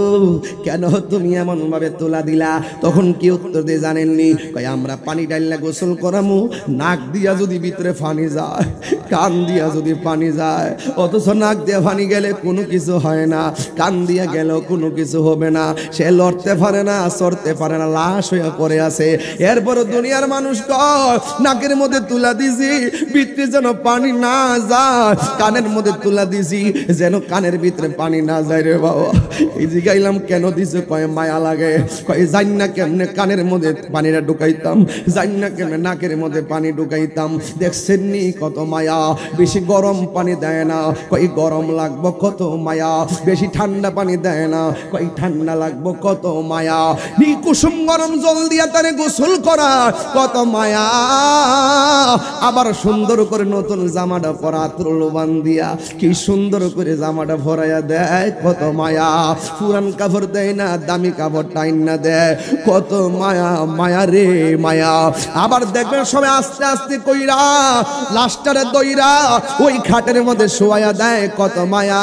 কেন তুমি এমন ভাবে তোলা দিলা? তখন কি উত্তর দিয়ে জানেননি? কয়, আমরা পানি ডাইলা গোসল করামু, নাক দিয়া যদি ভিতরে পানি যায়, কান দিয়া যদি পানি যায়। অথচ নাক দিয়ে পানি গেলে কোনো কিছু হয় না, কান দিয়া গেলেও কোনো কিছু হবে না। সে লড়তে পারে না, চড়তে পারে না, লাশ হয়ে পড়ে আছে। এরপর দুনিয়ার মানুষ কয়, নাকের মধ্যে তুলা দিছি ভিতরে যেন পানি না যায়, কানের মধ্যে তুলা দিছি যেন কানের কানের ভিতরে পানি না যায় রে বাবা। এই জিগাইলাম কেন দিছে, কয় মায়া লাগে। কয় জানি না কেমনে কানের মধ্যে পানিটা ঢুকাইতাম, জানি না কেমনে নাকের মধ্যে পানি ঢুকাইতাম। দেখছেন নি কত মায়া। বেশি গরম পানি দেয় না, কয় গরম লাগবো কত মায়া। বেশি ঠান্ডা পানি দেয় না, কয় ঠান্ডা লাগবো কত মায়া। নি কুসুম গরম জল দিয়া তারে গোসল করা কত মায়া। আবার সুন্দর করে নতুন জামাটা পরা আতরুলবান দিয়া কি সুন্দর করে জামাটা ভরাইয়া দেয় কত মায়া। পুরান কাপড় দেয় না, দামি কাপড় টাইন না দেয় কত মায়া। মায়া রে মায়া। আবার দেখবেন সবাই আস্তে আস্তে কইরা লাস্টারে দইরা ওই খাটের মধ্যে শোয়া দেয় কত মায়া।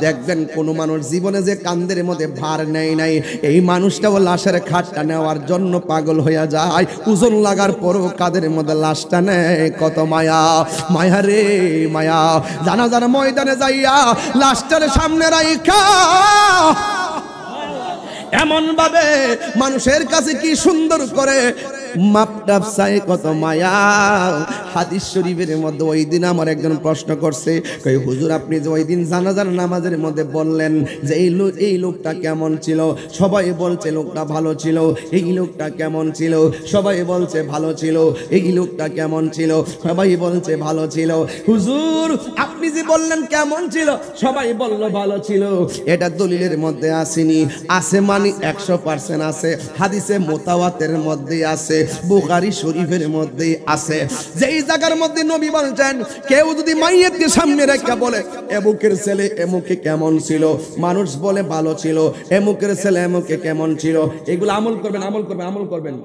দেখবেন কোন মানুষ জীবনে যে কান্দের মধ্যে ভার নেই নাই, এই মানুষটাও লাশের খাটটা নেওয়ার জন্য পাগল হইয়া যায়। ওজন লাগার পরও কাদের মধ্যে লাশটা নেয় কত মায়া। মায়া রে মায়া। জানাজার ময়দানে যাইয়া লাশটার সামনে রাইখা এমন ভাবে মানুষের কাছে কি সুন্দর করে মাপটাপ চাই কত মায়া। হাদিস শরীফের মধ্যে ওই দিন আমার একজন প্রশ্ন করছে, কই হুজুর আপনি যে ওই দিন জানাজার নামাজের মধ্যে বললেন যে এই লোকটা কেমন ছিল, সবাই বলছে লোকটা ভালো ছিল। এই লোকটা কেমন ছিল, সবাই বলছে ভালো ছিল। এই লোকটা কেমন ছিল, সবাই বলছে ভালো ছিল। হুজুর আপনি যে বললেন কেমন ছিল, সবাই বলল ভালো ছিল, এটা দলিলের মধ্যে আসেনি। আছে মানে 100% আছে। হাদিসে মুতাওয়াতিরের মধ্যে আছে, বুখারী শরীফের মধ্যে আছে। যেই জায়গার মধ্যে নবী বলছেন কেউ যদি মাইয়াতকে সামনে রেখে বলে এমুকের ছেলে এমুকে কেমন ছিল, মানুষ বলে ভালো ছিল, এমুকের ছেলে এমুকে কেমন ছিল, এগুলো আমল করবেন, আমল করবেন, আমল করবেন।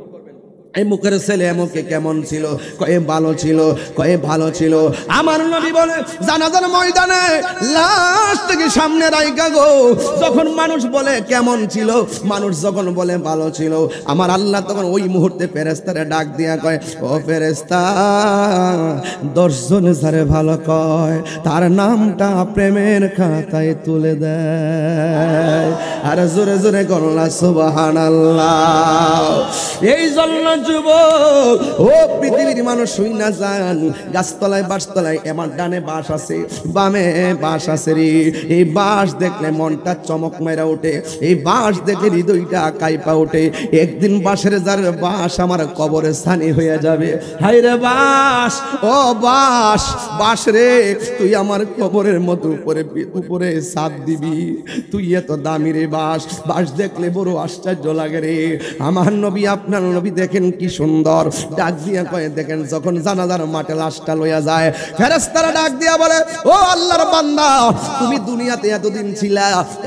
এই মুখের ছেলে এমকে কেমন ছিল, কয়ে ভালো ছিল, কয়ে ভালো ছিল। আমার নবী বলে জানাজার ময়দানে লাশ থেকে সামনে রাইখা গো, যখন মানুষ বলে কেমন ছিল, মানুষ যখন বলে ভালো ছিল, আমার আল্লাহ তখন ওই মুহূর্তে ফেরেশতারে ডাক দিয়া কয়, ও ফেরেশতা 10 জন যারে ভালো কয় তার নামটা প্রেমের খাতায় তুলে দেয়। আর জোরে জোরে গণলা সুবহানাল্লাহ। এই জন্য যুবক ও পৃথিবীর মানুষ শুই না যান, গাছতলায় বাঁশতলায় আমার ডানে বাঁশ আছে, বামে বাঁশ আছে রে। এই বাঁশ দেখলে মনটা চমক মেরা ওঠে, এই বাঁশ দেখে হৃদয়টা কাইপা ওঠে। একদিন বাঁশের যার বাঁশ আমার কবরে স্থানী হয়ে যাবে। হায় রে বাঁশ, ও বাঁশ, বাঁশ রে তুই আমার কবরের মতো উপরে ছাদ দিবি, তুই এত দামি রে বাঁশ। বাঁশ দেখলে বড় আশ্চর্য লাগে রে। আমার নবী আপনার নবী দেখেন কি সুন্দর, ডাক দিয়া কয়ে দেখেন যখন জানাজার মাঠে লাশটা লইয়া যায়, ফেরেশতারা ডাক দিয়া বলে, ও আল্লাহর বান্দা তুমি দুনিয়াতে এতদিন ছিলা,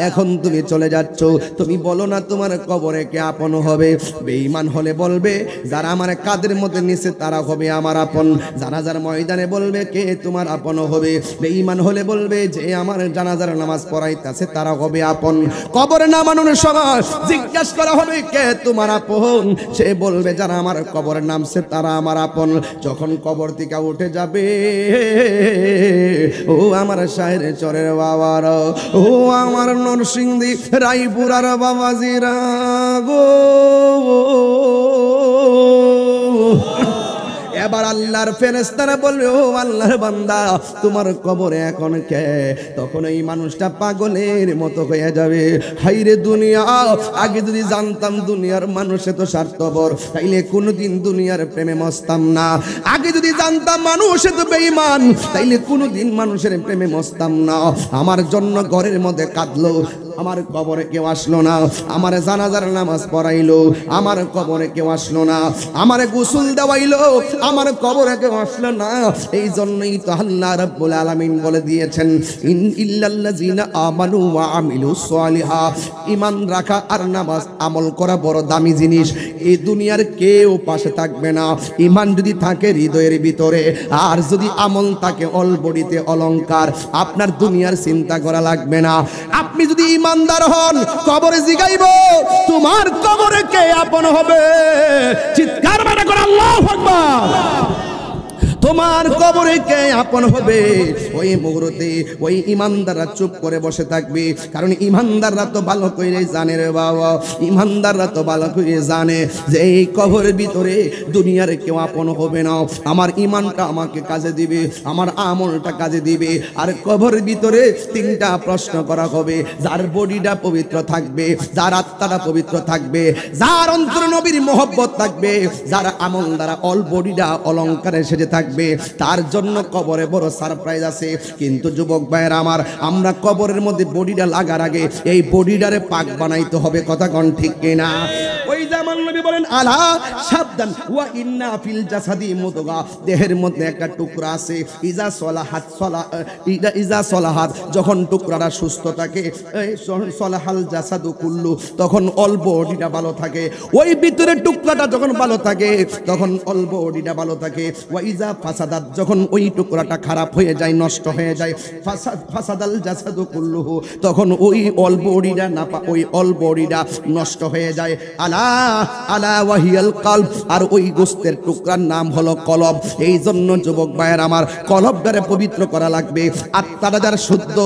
এখন তুমি চলে যাচ্ছ, তুমি বলো না তোমার কবরে কে আপন হবে? বেঈমান হলে বলবে যারা আমার কাদের মধ্যে নিচে তারা হবে আমার আপন। জানাজার ময়দানে বলবে কে তোমার আপন হবে? বেঈমান হলে বলবে যে আমার জানাজার নামাজ পড়াইতেছে তারা হবে আপন। কবরে নামানোর সময় জিজ্ঞাসা করা হবে কে তোমার আপন? সে বলবে যারা আমার কবরের নামছে তারা আমার আপন। যখন কবর থেকে উঠে যাবে, ও আমার শাহের চরের বাবার, ও আমার নরসিংদী রায়পুরার বাবাজিরা গো, এবার আল্লাহর ফেরেশতারা বলবে, ও আল্লাহর বান্দা তোমার কবরে এখন কে? তখন এই মানুষটা পাগলের মতো হয়ে যাবে। হাইরে দুনিয়া, আগে যদি জানতাম দুনিয়ার মানুষে তো স্বার্থপর, তাইলে কোনোদিন দুনিয়ার প্রেমে মস্তাম না। আগে যদি জানতাম মানুষে তো বেঈমান, তাইলে কোনোদিন মানুষের প্রেমে মস্তাম না। আমার জন্য ঘরের মধ্যে কাঁদলো, আমার কবরে কেউ আসলো না। আমার জানাজার নামাজ পড়াইলো, আমার কবরে কেউ আসলো না। আমার গোসল দেওয়াইলো, আমার কবরে কেউ আসলো না। এই জন্যই তো আল্লাহ রাব্বুল আলামিন বলে দিয়েছেন, ইল্লাল্লাযিনা আমানু ওয়া আমিলুস সালিহাত। ঈমান রাখা আর নামাজ আমল করা বড় দামি জিনিস। এই দুনিয়ার কেউ পাশে থাকবে না। ঈমান যদি থাকে হৃদয়ের ভিতরে, আর যদি আমল থাকে অলবডিতে অলংকার, আপনার দুনিয়ার চিন্তা করা লাগবে না। আপনি যদি ইমানদার হন, কবরে জিগাইব তোমার কবরে কে আপন হবে? চিৎকার করে আল্লাহু আকবার। তোমার কবরে কে আপন হবে, ওই মুহূর্তে ওই ইমানদাররা চুপ করে বসে থাকবে। কারণ ইমানদাররা তো ভালো করে জানে রে বাবা, ইমানদাররা তো ভালো করে জানে যে এই কবরের ভিতরে দুনিয়ার কেউ আপন হবে না। আমার ইমানটা আমাকে কাজে দিবে, আমার আমলটা কাজে দিবে। আর কবরের ভিতরে তিনটা প্রশ্ন করা হবে, যার বডিটা পবিত্র থাকবে, যার আত্মাটা পবিত্র থাকবে, যার অন্তরে নবীর মহব্বত থাকবে, যার আমল দ্বারা অল বডিটা অলংকারে সেজে থাকবে, তার জন্য কবরে বড় সারপ্রাইজ আছে। কিন্তু যুবক ভাইয়েরা আমার, আমরা কবরের মধ্যে বডিটা লাগার আগে এই বডিটারে পাক বানাইতে হবে। কথা কোন ঠিক কিনা? ওই জামান নবী বলেন, আলা সাবধান, ওয়া ইন্না ফিল জাসাদি মুদগা, দেহের মধ্যে একটা টুকরা আছে, ইজা সলাহাত ইজা সলাহাত, যখন টুকরাটা সুস্থ থাকে, সলাহাল জাসাদু কুল্লু, তখন অল বডিটা ভালো থাকে। ওই ভিতরে টুকরাটা যখন ভালো থাকে তখন অল বডিটা ভালো থাকে। ওয়া ইজা ফাসাদাত, যখন ওই টুকরাটা খারাপ হয়ে যায়, নষ্ট হয়ে যায়, ফাসাদাল জাসাদু কুল্লুহু, তখন ওই অল বডিটা ওই অল বডিটা নষ্ট হয়ে যায়। আলা আলা ওয়াহিয়াল কলব, আর ওই গোস্তের টুকরার নাম হলো কলব। এই জন্য যুবক ভাইয়ের আমার, কলবটারে পবিত্র করা লাগবে। আত্মাটা যার শুদ্ধ,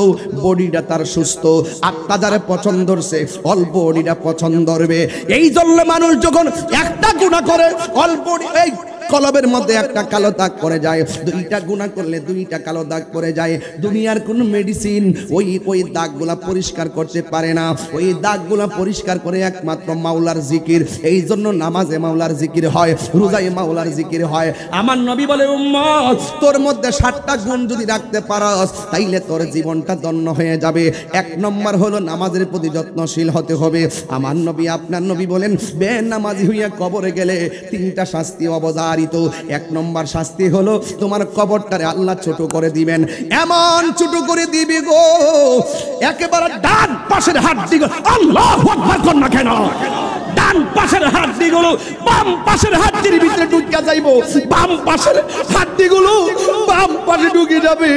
বডিটা তার সুস্থ। আত্মা যারে পছন্দ করছে, অল বডিটা পছন্দ করবে। এই জন্য মানুষ যখন একটা গুনাহ করে, অল বডি এই কলবের মধ্যে একটা কালো দাগ পড়ে যায়, দুইটা গুনাহ করলে দুইটা কালো দাগ পড়ে যায়। দুনিয়ার কোন মেডিসিন ওই দাগগুলা পরিষ্কার করতে পারে না। ওই দাগগুলা পরিষ্কার করে একমাত্র মাওলার জিকির। এই জন্য নামাজে মাওলার জিকির হয়, রোজায় মাওলার জিকির হয়। আমার নবী বলে, উম্মত, তোর মধ্যে 7টা গুণ যদি রাখতে পারস, তাইলে তোর জীবনটা ধন্য হয়ে যাবে। 1 নম্বর হলো নামাজের প্রতি যত্নশীল হতে হবে। আমার নবী, আপনার নবী বলেন, বেনামাজি হইয়া কবরে গেলে 3টা শাস্তি অবধারিত। 1 নম্বর শাস্তি হলো তোমার কবরটারে আল্লাহ ছোট করে দিবেন। এমন ছোট করে দিবি গো, একেবারে ডান পাশের হাড্ডিগুলো, আল্লাহু আকবার কর না কেন, ডান পাশের হাড্ডিগুলো বাম পাশের হাড্ডির ভিতরে ঢুকে যাইবো, বাম পাশের হাড্ডিগুলো বাম পাশে ঢুকে যাবে।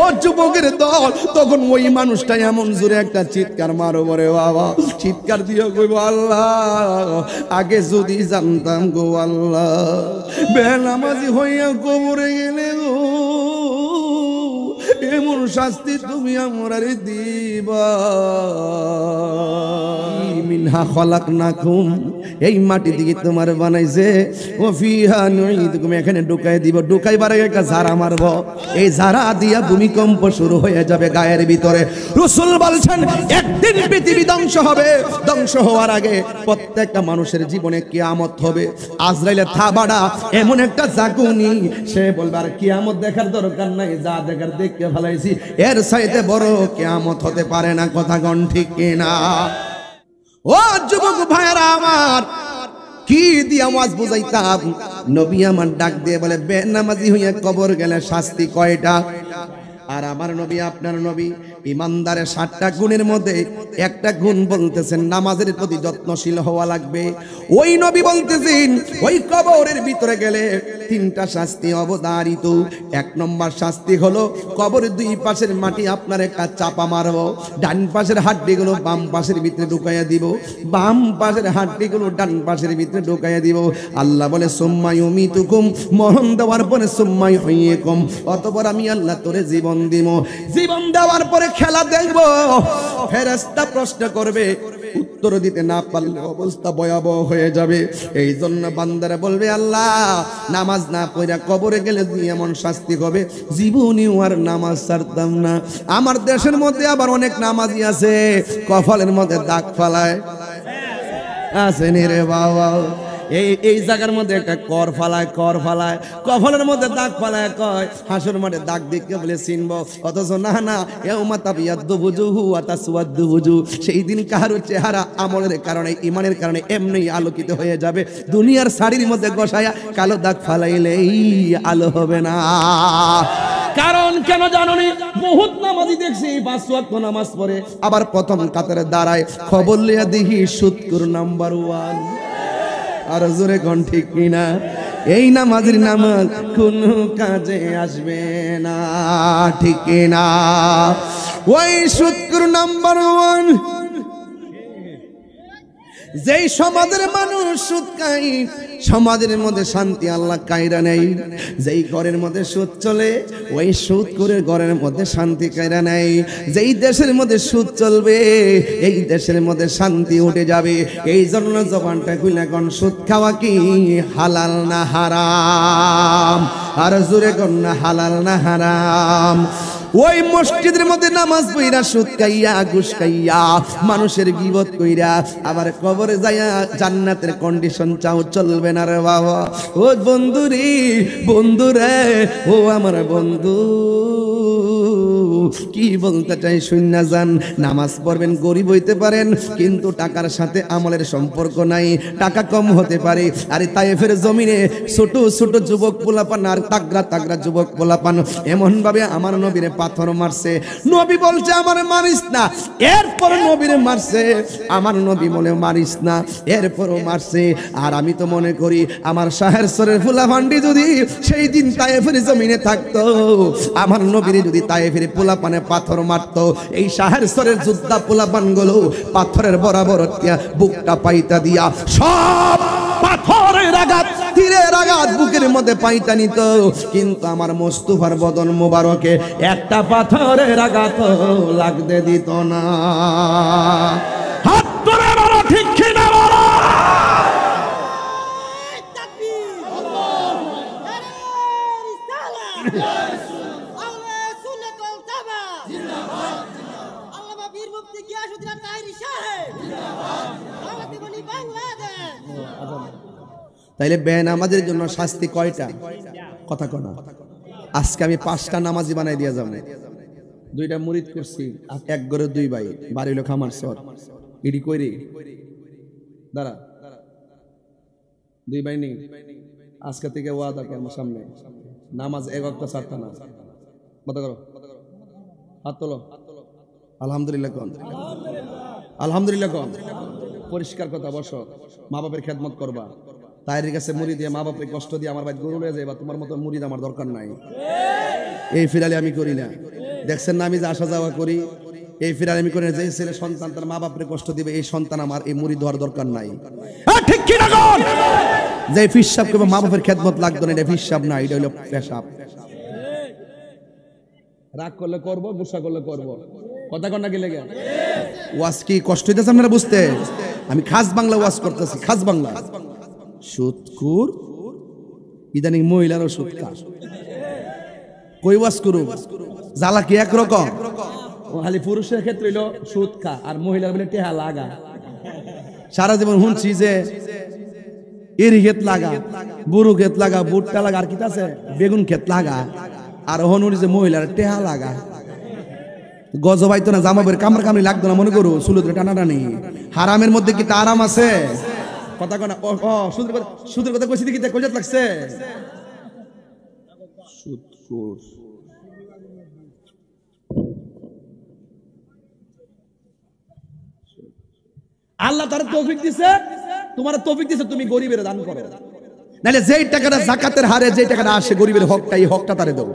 ও যুবকের দল, তখন ওই মানুষটা এমন জোরে একটা চিৎকার মারো রে বাবা, চিৎকার দিয়ে কইবো, আল্লাহ, আগে যদি জানতাম গো আল্লাহ, বেনামাজি হইয়া কবরে গেলে গো, এমন শাস্তি তুমি আমারে দিবা। মিনহা খলাকনাকুম, এই মাটি দিকে তোমার বানাইছে, ও ফিহা নুইদুকুম, এখানে ঢুকাই দিব। ঢুকাইবার আগে একটা ঝাড়া মারব, এই ঝাড়া দিয়া ভূমিকম্প শুরু হয়ে যাবে গায়ের ভিতরে। রাসূল বলছেন, একদিন পৃথিবী ধ্বংস হবে। ধ্বংস হওয়ার আগে প্রত্যেকটা মানুষের জীবনে কিয়ামত হবে। আজরাইলের থাবাড়া এমন একটা জাগুনি, সে বলবে আর কিয়ামত দেখার দরকার নাই, যা দেখার দেখে ফেলাইছি, এর চাইতে বড় কিয়ামত হতে পারে না। কথা কোন ঠিক কিনা? ও যুবক ভাইরা আমার, কি দিয়ে আওয়াজ বুঝাইতাম? নবী আমার ডাক দিয়ে বলে, বেনামাজি হইয়া কবর গেলে শাস্তি কয়টা? আর আমার নবী, আপনার নবী, ইমানদারের 7টা গুণের মধ্যে একটা গুণ বলতেছেন, নামাজের প্রতি যত্নশীল হওয়া লাগবে। ওই নবী বলতেছেন, ওই কবরের ভিতরে গেলে 3টা শাস্তি অবধারিত। 1 নম্বর শাস্তি হলো কবরের 2 পাশের মাটি আপনার একটা চাপা মারব, ডান পাশের হাড্ডিগুলো বাম পাশের ভিতরে ঢুকাইয়া দিব, বাম পাশের হাড্ডিগুলো ডান পাশের ভিতরে ঢুকাইয়া দিব। আল্লাহ বলে, সুম্মা ইউমিতুকুম, মরণ দেওয়ার পরে সুম্মা ইউহয়িকুম, অতঃপর আমি আল্লাহ তোরে জীবন দিব। জীবন দেওয়ার পরে খেলা দেখব। ফেরেশতা প্রশ্ন করবে, উত্তর দিতে না পারলে অবস্থা ভয়াবহ হয়ে যাবে। এই জন্য বান্দারা বলবে, আল্লাহ, নামাজ না পড়া কবরে গেলে এমন শাস্তি হবে, জীবনেও আর নামাজ ছাড়তাম না। আমার দেশের মধ্যে আবার অনেক নামাজি আছে, কপালের মধ্যে দাগ ফালায়, আছেন রে বাবা। এই জায়গার মধ্যে একটা কর ফালায়, কপালের মধ্যে দাগ ফালায়, কয় হাসর মাঠে দাগ দেখে বলে চিনব। অথচ না, সেই দিন কারো চেহারা আমলের কারণে, ইমানের কারণে এমনি আলোকিত হয়ে যাবে। দুনিয়ার শাড়ির মধ্যে গসায়া কালো দাগ ফালাইলেই আলো হবে না। কারণ কেন জানোনি? বহুত নামাজি দেখছি 5 ওয়াক্ত নামাজ পড়ে, আবার প্রথম কাতারে দাঁড়ায়, খবর লিয়া দেখি সুৎকুর নাম্বার 1। আর জোরে কোন ঠিক কিনা? এই নামাজের নামাজ কোন কাজে আসবে না, ঠিক কিনা? ওই সুৎকুর নাম্বার 1 যেই সমাজের মানুষ সুদ খায় সমাজের মধ্যে শান্তি আল্লাহ কায়রা নেই। যেই ঘরের মধ্যে সুদ চলে ওই সুদ করে ঘরের মধ্যে শান্তি কায়রা নেই। যেই দেশের মধ্যে সুদ চলবে এই দেশের মধ্যে শান্তি উঠে যাবে। এই জন্য জবানটা খুলে কোন সুদ খাওয়া কি হালাল না হারাম? আর জোরে কোন না হালাল না হারাম? ওই মসজিদের মধ্যে নামাজ পড়া সুদ খাইয়া ঘুষ খাইয়া মানুষের গীবত কইরা আবার কবরে যাইয়া জান্নাতের কন্ডিশন চাও চলবে না রে বাবা। ও বন্ধুরে বন্ধুরে ও আমার বন্ধু কি বলতে চাই শুননা যান। নামাজ পড়বেন গরিব হইতে পারেন কিন্তু টাকার সাথে আমলের সম্পর্ক নাই। টাকা কম হতে পারে। আরে তায়েফের জমিনে ছোট ছোট যুবক পোলাপান আর তাগড়া তাগড়া যুবক পোলাপান এমন ভাবে আমার নবীরে পাথর মারছে। নবী বলছে আমার মারিস না, এরপর নবীরে মারছে। আমার নবী বলে মারিস না, এরপরও মারছে। আর আমি তো মনে করি আমার শাহের সরের ফুলাফান্ডি যদি সেই দিন তায়েফের জমিনে থাকতো, আমার নবীরে যদি তায়েফের পোলাপানে পাথর মারতো, এই শাহের সরের যোদ্ধা পোলাপান গুলো পাথরের বরাবর বুকটা পাইতা দিয়া সব পাথরের আঘাত তীরের আঘাত বুকের মধ্যে পাইতা নিত। কিন্তু আমার মোস্তফার বদন মোবারকে একটা পাথরের আঘাত লাগতে দিত না। হাত তুলে বলো ঠিক কিনা বলো। তাইলে বেনামাজের জন্য শাস্তি কয়টা? কথা কোনা। আজকে আমি 5টা নামাজি বানাই দিয়া যাব। 2টা মুরিদ করছি, এক ঘরে 2 ভাই, বাড়ি হলো খামার সর। ইডি কইরে দাঁড়া 2 ভাই নেই। আজকে থেকে ওয়াদা কর আমার সামনে নামাজ এক ওয়াক্ত ছাড়তা না। কথা করো, হাত তোলো। আলহামদুলিল্লাহ কোন, আলহামদুলিল্লাহ কোন। পরিষ্কার কথা, বসো। মা বাপের খেদমত করবা। তাইরের কাছে মুড়ি দিয়ে মা বাপের কষ্ট দিয়ে আমার ভাই গরু লয়ে যাইবা, তোমার মতো মুড়িদ আমার দরকার নাই। এই ফিরালে আমি করি না। দেখছেন না আমি যে আসা যাওয়া করি, এই ফিরালে আমি করি না। যে ছেলে সন্তান তার মা বাপের কষ্ট দিবে এই সন্তান আমার এই মুড়ি দেওয়ার দরকার নাই। ঠিক কি না কোন? যে ফিসাব করবে মা বাপের খেদমত লাগতো না, এটা ফিসাব না, এটা হলো পেশাব। রাগ করলে করবো, গুসা করলে করবো। কথা কন্যা গেলে গে ওয়াজ কি কষ্ট হইতেছে আপনারা বুঝতে? আমি খাস বাংলা ওয়াজ করতেছি, খাস বাংলা। সুদকুর ইদানিং মহিলারও সুদকার। কই ওয়াজ করু জ্বালা কি একরকম? খালি পুরুষের ক্ষেত্রে হইলো সুদ খা আর মহিলার বলে টেহা লাগা। সারা জীবন শুনছি যে এরি ক্ষেত লাগা, বুড়ো ক্ষেত লাগা, ভুট্টা লাগা, আর কি আছে বেগুন ক্ষেত লাগা। আর হনুরি যে মহিলার টেহা লাগা। গজবাইতো না, জামাবের কামড় কামড়ি লাগতো না, মনে করো সুলুদ্রে টানাটানি। হারামের মধ্যে কি তা আরাম আছে? কথা কনা। সুদের কথা কইছি দেখি কইজাত লাগছে। সুদখোর আল্লাহ তার তৌফিক দিছে, তোমার তৌফিক দিছে তুমি গরিবের দান করো। নাহলে যেই টাকাটা যাকাতের হারে যে টাকাটা আসে গরিবের হকটা, এই হকটা তারে দাও।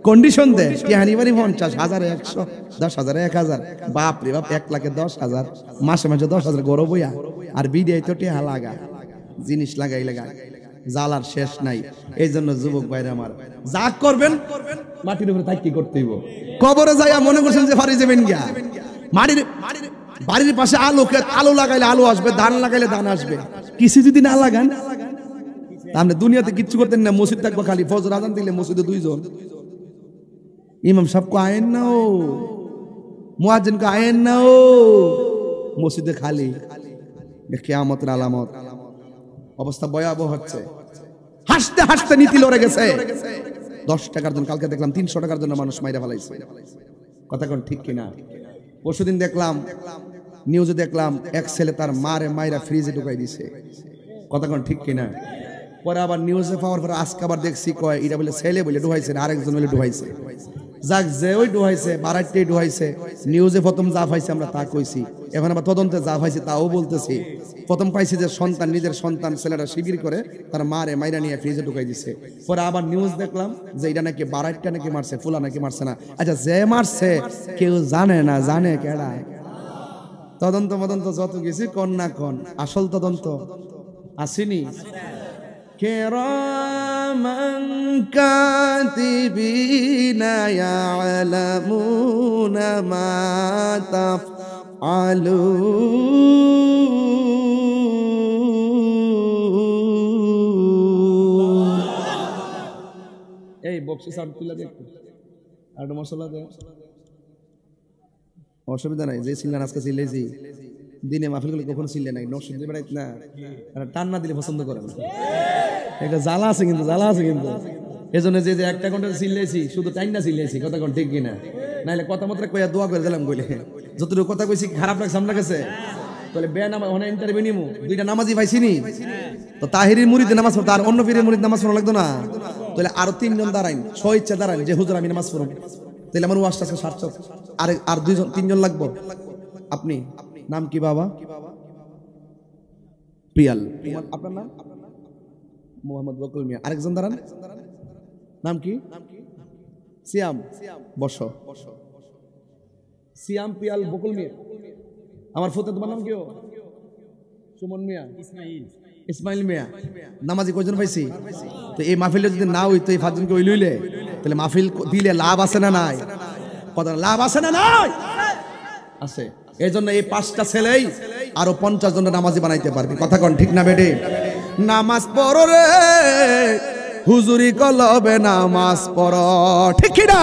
কন্ডিশন দে কি হানিবারি 50, 1000, 100, 10,000, 1000। বাপ রে বাপ, 1 লাখে 10,000, মাসে মাসে 10,000 গরব হইয়া। আর বিডিআই তো টেহা লাগা, জিনিস লাগাই লাগা, জালার শেষ নাই। এই জন্য যুবক ভাইরা আমার যা করবেন মাটির উপরে থাকি করতে হইব। কবরে যাইয়া মনে করছেন যে ফারি যাবেন গিয়া, মাটির বাড়ির পাশে আলু লাগাইলে আলু আসবে, ধান লাগাইলে ধান আসবে। কিছু যদি না লাগান তাহলে দুনিয়াতে কিচ্ছু করতেন না। মসজিদ থাকবো খালি, ফজর আজান দিলে মসজিদে 2 জন, ইমাম সাহেব কো আয়েন না, ও মুয়াজ্জিন কো আয়েন না, ও মসজিদে খালি। কিয়ামতের আলামত। অবস্থা ভয়াবহ হচ্ছে। হাসতে হাসতে নীতি লড়ে গেছে। 10 টাকার জন্য কালকে দেখলাম 300 টাকার জন্য মানুষ মাইরা ফেলাইছে। কথা কোন ঠিক কিনা? পরশুদিন দেখলাম নিউজে দেখলাম এক ছেলে তার মারে মাইরা ফ্রিজে ঢুকাই দিছে। কথা কোন ঠিক কিনা? পরে আবার নিউজে পাওয়ার পরে আজকে আবার দেখছি কয় এটা বলে ছেলে বলে ঢুকাইছে, আরেকজন বলে ঢুকাইছে। যাক যে ওই ঢুকাইছে বারাইতেই ঢুকাইছে। নিউজে প্রথম যা পাইছে আমরা তা কইছি, এখন আবার তদন্তে যা পাইছে তাও বলতেছি। প্রথম পাইছি যে সন্তান, নিজের সন্তান ছেলেটা শিবির করে তার মারে মাইরা নিয়ে ফ্রিজে ঢুকাই দিছে। পরে আবার নিউজ দেখলাম যে এটা নাকি বারাইটা নাকি মারছে, ফুলা নাকি মারছে না। আচ্ছা যে মারছে কেউ জানে না, জানে কেডা? তদন্ত মদন্ত যত কিছু কন না কন, আসল তদন্ত আসেনি। কিরামান কাতিবিনা ইয়ালামুনা মা তাফআলুন। এই বক্সি সাউন্ড তুলে দে একটু, আর মশলা দে। অসুবিধা নাই, যে সিল্লান আজকে সিল্লেছি দিনে মাহফিলগুলো কখনো সিল্লে নাই, নকশিদ বেড়াইত না, টান না দিলে পছন্দ করে না। একটা জ্বালা আছে কিন্তু, জ্বালা আছে কিন্তু। এজন্য যে একটা ঘন্টা সিল্লেছি, শুধু টাইম না সিল্লেছি, কথা কোন ঠিক কিনা, নাইলে কথা মতো কইয়া দোয়া করে দিলাম বলে। যতটুকু কথা কইছি খারাপ লাগছে আপনার কাছে, তাহলে বে নামাজ অনেক ইন্টারভিউ নিমু, দুইটা নামাজি পাইছি নি, তো তাহিরির মুরিদ নামাজ পড়তো, আর অন্য পীরের মুরিদ নামাজ পড়া লাগতো না, তাহলে আরো তিনজন দাঁড়াইন, স্বইচ্ছা দাঁড়াইন যে হুজুর আমি নামাজ পড়ব, তাহলে আমার ওয়াজটা সার্থক। আর দুইজন তিনজন লাগবো। আপনি নাম কি বাবা? পিয়াল। আপনার নাম? মোহাম্মদ বকুল মিয়া। আরেকজন দাঁড়ান, নাম কি? সিয়াম। বসো। সিয়াম, পিয়াল, বকুল মিয়া। আমার ফোতে তোমার নাম কি? সুমন মিয়া, ইসমাইল মিয়া। নামাজি কয়জন পাইছি? তো এই মাহফিলে যদি না হইতো, এই পাঁচজনকে ওই লইলে, তাহলে মাহফিল দিলে লাভ আছে না নাই? কথা লাভ আছে না নাই? আছে। এই জন্য এই 5টা ছেলেই আরো 50 জনের নামাজি বানাইতে পারবে। কথা কন ঠিক না বেটে? নামাজ পড়ো রে হুজুরি কলবে, নামাজ পড়ো, ঠিক না?